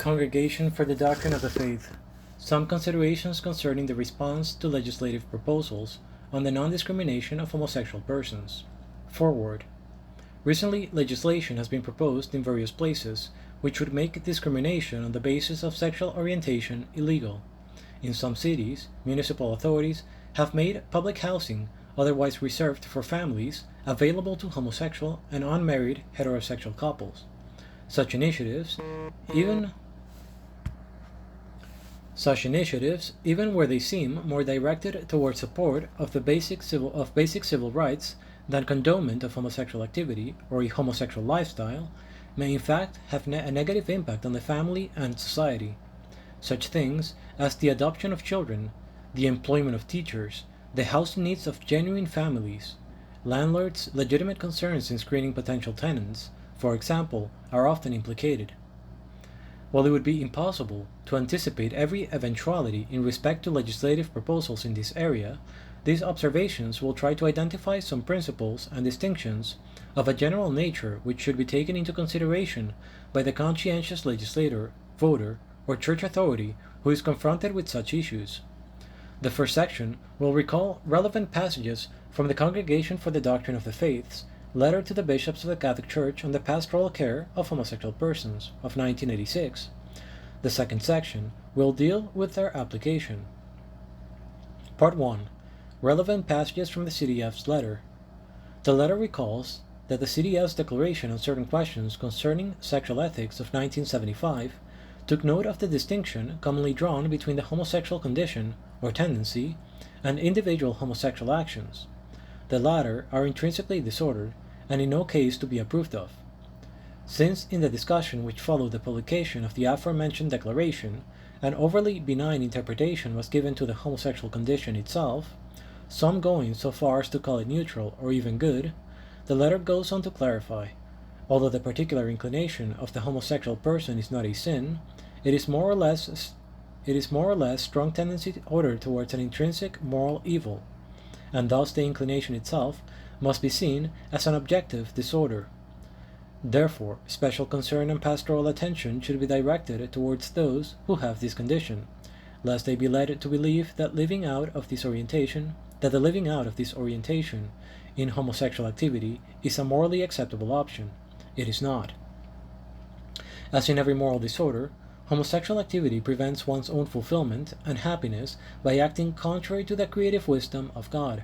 Congregation for the Doctrine of the Faith. Some considerations concerning the response to legislative proposals on the non-discrimination of homosexual persons. Forward. Recently, legislation has been proposed in various places which would make discrimination on the basis of sexual orientation illegal. In some cities, municipal authorities have made public housing, otherwise reserved for families, available to homosexual and unmarried heterosexual couples. Such initiatives, even where they seem more directed toward support of the basic civil rights than condonement of homosexual activity or a homosexual lifestyle, may in fact have a negative impact on the family and society. Such things as the adoption of children, the employment of teachers, the housing needs of genuine families, landlords' legitimate concerns in screening potential tenants, for example, are often implicated. While it would be impossible to anticipate every eventuality in respect to legislative proposals in this area, these observations will try to identify some principles and distinctions of a general nature which should be taken into consideration by the conscientious legislator, voter, or church authority who is confronted with such issues. The first section will recall relevant passages from the Congregation for the Doctrine of the Faith's Letter to the Bishops of the Catholic Church on the Pastoral Care of Homosexual Persons of 1986. The second section will deal with their application. Part 1. Relevant passages from the CDF's letter. The letter recalls that the CDF's declaration on certain questions concerning sexual ethics of 1975 took note of the distinction commonly drawn between the homosexual condition, or tendency, and individual homosexual actions. The latter are intrinsically disordered and in no case to be approved of. Since in the discussion which followed the publication of the aforementioned declaration, an overly benign interpretation was given to the homosexual condition itself, some going so far as to call it neutral or even good, the letter goes on to clarify, although the particular inclination of the homosexual person is not a sin, it is more or less strong tendency ordered towards an intrinsic moral evil, and thus the inclination itself must be seen as an objective disorder. Therefore, special concern and pastoral attention should be directed towards those who have this condition, lest they be led to believe that the living out of this orientation in homosexual activity is a morally acceptable option. It is not. As in every moral disorder, homosexual activity prevents one's own fulfillment and happiness by acting contrary to the creative wisdom of God.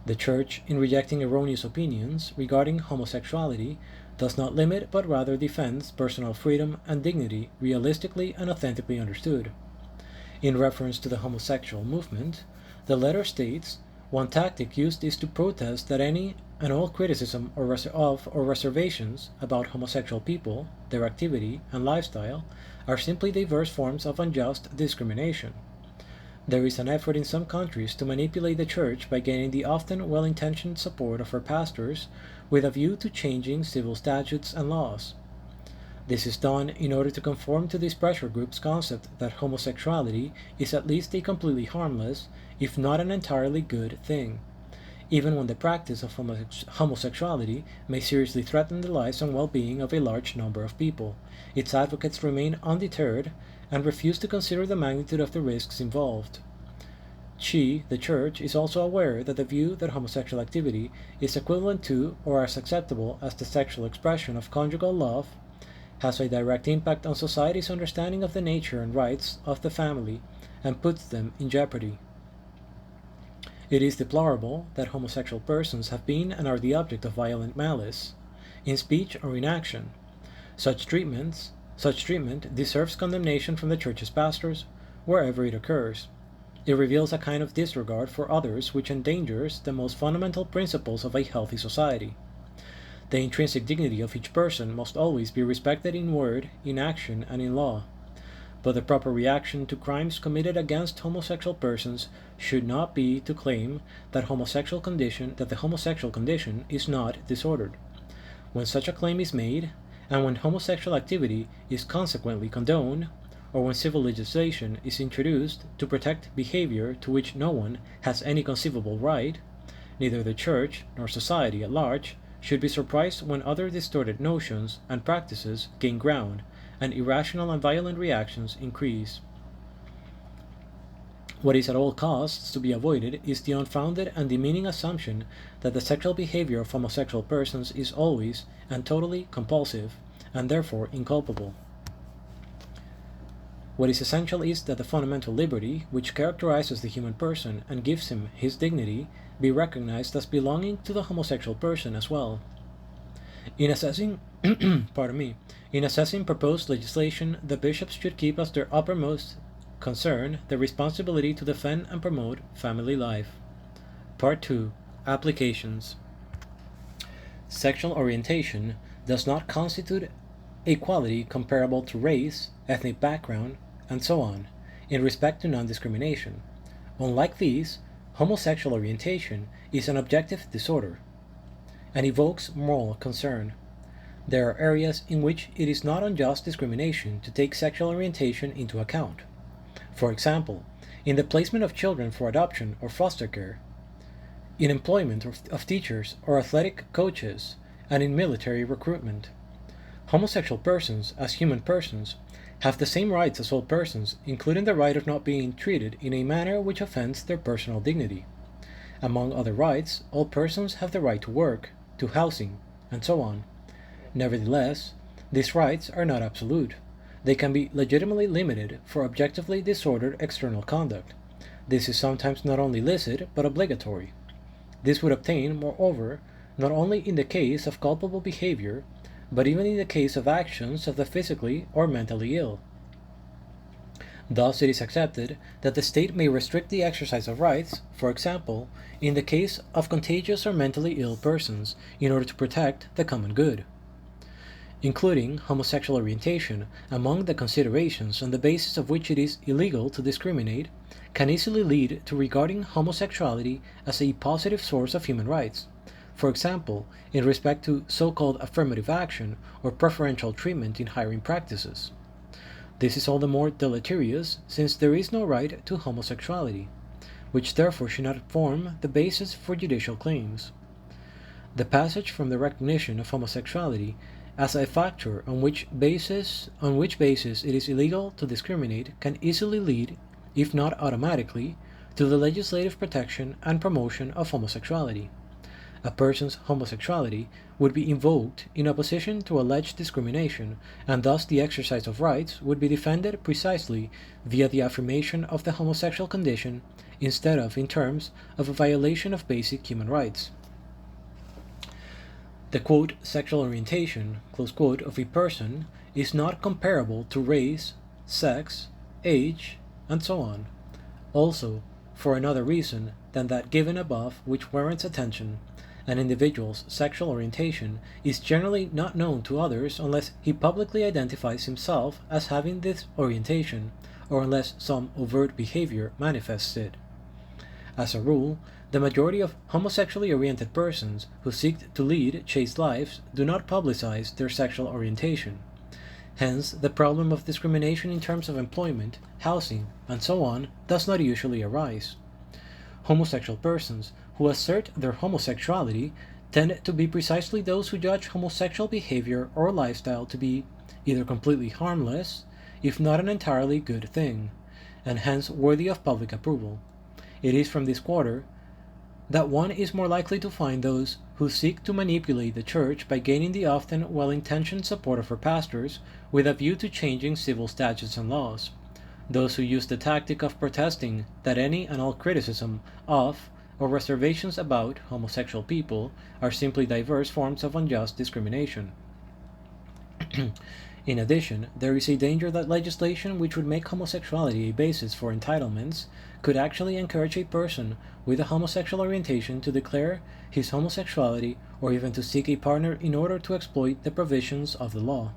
The Church, in rejecting erroneous opinions regarding homosexuality, does not limit but rather defends personal freedom and dignity realistically and authentically understood. In reference to the homosexual movement, the letter states, one tactic used is to protest that any and all criticism or reservations about homosexual people, their activity, and lifestyle are simply diverse forms of unjust discrimination. There is an effort in some countries to manipulate the Church by gaining the often well-intentioned support of her pastors with a view to changing civil statutes and laws. This is done in order to conform to this pressure group's concept that homosexuality is at least a completely harmless, if not an entirely good thing, even when the practice of homosexuality may seriously threaten the lives and well-being of a large number of people. Its advocates remain undeterred and refuse to consider the magnitude of the risks involved. She, the Church, is also aware that the view that homosexual activity is equivalent to or as acceptable as the sexual expression of conjugal love has a direct impact on society's understanding of the nature and rights of the family and puts them in jeopardy. It is deplorable that homosexual persons have been and are the object of violent malice, in speech or in action. Such treatment deserves condemnation from the Church's pastors wherever it occurs. It reveals a kind of disregard for others which endangers the most fundamental principles of a healthy society. The intrinsic dignity of each person must always be respected in word, in action, and in law. But the proper reaction to crimes committed against homosexual persons should not be to claim that the homosexual condition is not disordered. When such a claim is made, and when homosexual activity is consequently condoned, or when civil legislation is introduced to protect behavior to which no one has any conceivable right, neither the Church nor society at large should be surprised when other distorted notions and practices gain ground and irrational and violent reactions increase. What is at all costs to be avoided is the unfounded and demeaning assumption that the sexual behavior of homosexual persons is always and totally compulsive, and therefore inculpable. What is essential is that the fundamental liberty, which characterizes the human person and gives him his dignity, be recognized as belonging to the homosexual person as well. In assessing in assessing proposed legislation, the bishops should keep as their uppermost concern the responsibility to defend and promote family life. Part 2. Applications. Sexual orientation does not constitute a quality comparable to race, ethnic background, and so on, in respect to non-discrimination. Unlike these, homosexual orientation is an objective disorder and evokes moral concern. There are areas in which it is not unjust discrimination to take sexual orientation into account. For example, in the placement of children for adoption or foster care, in employment of teachers or athletic coaches, and in military recruitment. Homosexual persons, as human persons, have the same rights as all persons, including the right of not being treated in a manner which offends their personal dignity. Among other rights, all persons have the right to work, to housing, and so on. Nevertheless, these rights are not absolute. They can be legitimately limited for objectively disordered external conduct. This is sometimes not only licit, but obligatory. This would obtain, moreover, not only in the case of culpable behavior, but even in the case of actions of the physically or mentally ill. Thus it is accepted that the state may restrict the exercise of rights, for example, in the case of contagious or mentally ill persons, in order to protect the common good. Including homosexual orientation among the considerations on the basis of which it is illegal to discriminate can easily lead to regarding homosexuality as a positive source of human rights, for example, in respect to so-called affirmative action or preferential treatment in hiring practices. This is all the more deleterious since there is no right to homosexuality, which therefore should not form the basis for judicial claims. The passage from the recognition of homosexuality as a factor on which basis it is illegal to discriminate can easily lead, if not automatically, to the legislative protection and promotion of homosexuality. A person's homosexuality would be invoked in opposition to alleged discrimination, and thus the exercise of rights would be defended precisely via the affirmation of the homosexual condition instead of in terms of a violation of basic human rights. The quote, sexual orientation, close quote, of a person is not comparable to race, sex, age, and so on. Also, for another reason than that given above which warrants attention, an individual's sexual orientation is generally not known to others unless he publicly identifies himself as having this orientation, or unless some overt behavior manifests it. As a rule, the majority of homosexually oriented persons who seek to lead chaste lives do not publicize their sexual orientation. Hence, the problem of discrimination in terms of employment, housing, and so on does not usually arise. Homosexual persons who assert their homosexuality tend to be precisely those who judge homosexual behavior or lifestyle to be either completely harmless, if not an entirely good thing, and hence worthy of public approval. It is from this quarter that one is more likely to find those who seek to manipulate the Church by gaining the often well-intentioned support of her pastors with a view to changing civil statutes and laws, those who use the tactic of protesting that any and all criticism of or reservations about homosexual people are simply diverse forms of unjust discrimination. In addition, there is a danger that legislation which would make homosexuality a basis for entitlements could actually encourage a person with a homosexual orientation to declare his homosexuality or even to seek a partner in order to exploit the provisions of the law.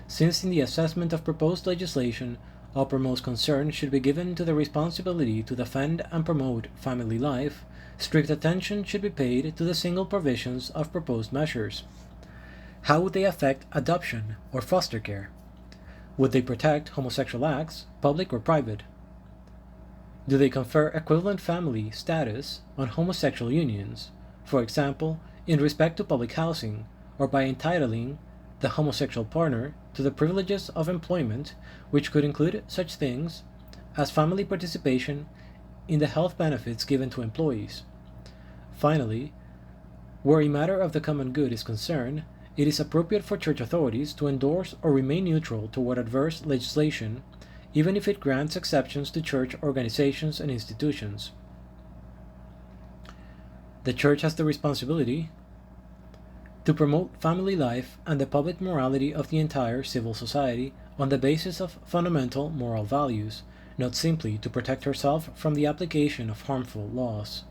Since in the assessment of proposed legislation, uppermost concern should be given to the responsibility to defend and promote family life, strict attention should be paid to the single provisions of proposed measures. How would they affect adoption or foster care? Would they protect homosexual acts, public or private? Do they confer equivalent family status on homosexual unions, for example, in respect to public housing, or by entitling the homosexual partner to the privileges of employment, which could include such things as family participation in the health benefits given to employees. Finally, where a matter of the common good is concerned, it is appropriate for church authorities to endorse or remain neutral toward adverse legislation, even if it grants exceptions to church organizations and institutions. The church has the responsibility to promote family life and the public morality of the entire civil society on the basis of fundamental moral values, not simply to protect herself from the application of harmful laws.